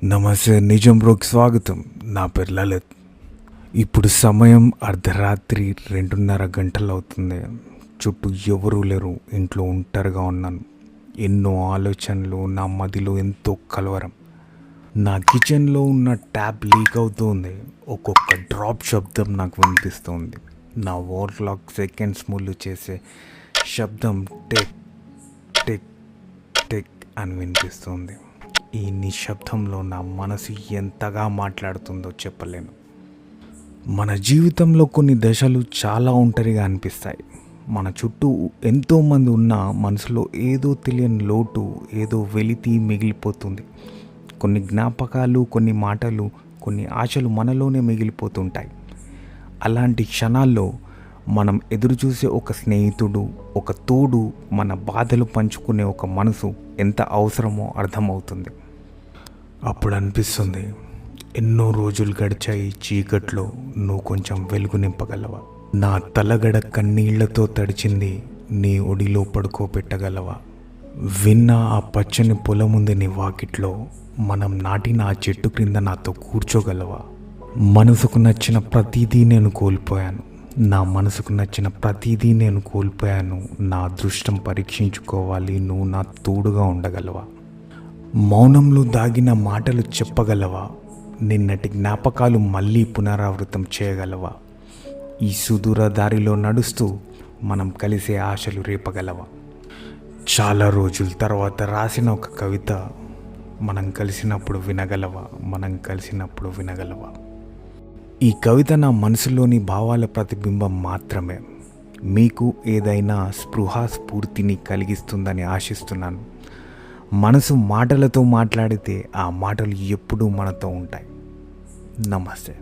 నమస్తే, నిజం బ్రోకి స్వాగతం. నా పేరు లలిత్. ఇప్పుడు సమయం అర్ధరాత్రి 2:30 గంటలు అవుతుంది. చుట్టూ ఎవరూ లేరు. ఇంట్లో ఒంటరిగా ఉన్నాను. ఎన్నో ఆలోచనలు, నా మదిలో ఎంతో కలవరం. నా కిచెన్లో ఉన్న ట్యాప్ లీక్ అవుతుంది. ఒక్కొక్క డ్రాప్ శబ్దం నాకు వినిపిస్తుంది. నా వాల్ క్లాక్ సెకండ్స్ ముళ్ళు చేసే శబ్దం టెక్ టెక్ టెక్ అని వినిపిస్తుంది. ఈ నిశ్శబ్దంలో నా మనసు ఎంతగా మాట్లాడుతుందో చెప్పలేను. మన జీవితంలో కొన్ని దశలు చాలా ఒంటరిగా అనిపిస్తాయి. మన చుట్టూ ఎంతోమంది ఉన్న మనసులో ఏదో తెలియని లోటు, ఏదో వెలితి మిగిలిపోతుంది. కొన్ని జ్ఞాపకాలు, కొన్ని మాటలు, కొన్ని ఆశలు మనలోనే మిగిలిపోతుంటాయి. అలాంటి క్షణాల్లో మనం ఎదురుచూసే ఒక స్నేహితుడు, ఒక తోడు, మన బాధలు పంచుకునే ఒక మనసు ఎంత అవసరమో అర్థమవుతుంది. అప్పుడు అనిపిస్తుంది, ఎన్నో రోజులు గడిచాయి చీకట్లో, నువ్వు కొంచెం వెలుగు నింపగలవా? నా తలగడ కన్నీళ్లతో తడిచింది, నీ ఒడిలో పడుకోబెట్టగలవా? విన్న ఆ పచ్చని పొలముంది నీ వాకిట్లో, మనం నాటిన ఆ చెట్టు క్రింద నాతో కూర్చోగలవా? మనసుకు నచ్చిన ప్రతిదీ నేను కోల్పోయాను. నా మనసుకు నచ్చిన ప్రతిదీ నేను కోల్పోయాను. నా అదృష్టం పరీక్షించుకోవాలి, నువ్వు నా తోడుగా ఉండగలవా? మౌనంలో దాగిన మాటలు చెప్పగలవా? నిన్నటి జ్ఞాపకాలు మళ్ళీ పునరావృతం చేయగలవా? ఈ సుదూర దారిలో నడుస్తూ మనం కలిసే ఆశలు రేపగలవా? చాలా రోజుల తర్వాత రాసిన ఒక కవిత, మనం కలిసినప్పుడు వినగలవా? మనం కలిసినప్పుడు వినగలవా? ఈ కవిత నా మనసులోని భావాల ప్రతిబింబం మాత్రమే. మీకు ఏదైనా స్పృహాస్ఫూర్తిని కలిగిస్తుందని ఆశిస్తున్నాను. మనసు మాటలతో మాట్లాడితే ఆ మాటలు ఎప్పుడూ మనతో ఉంటాయి. నమస్తే.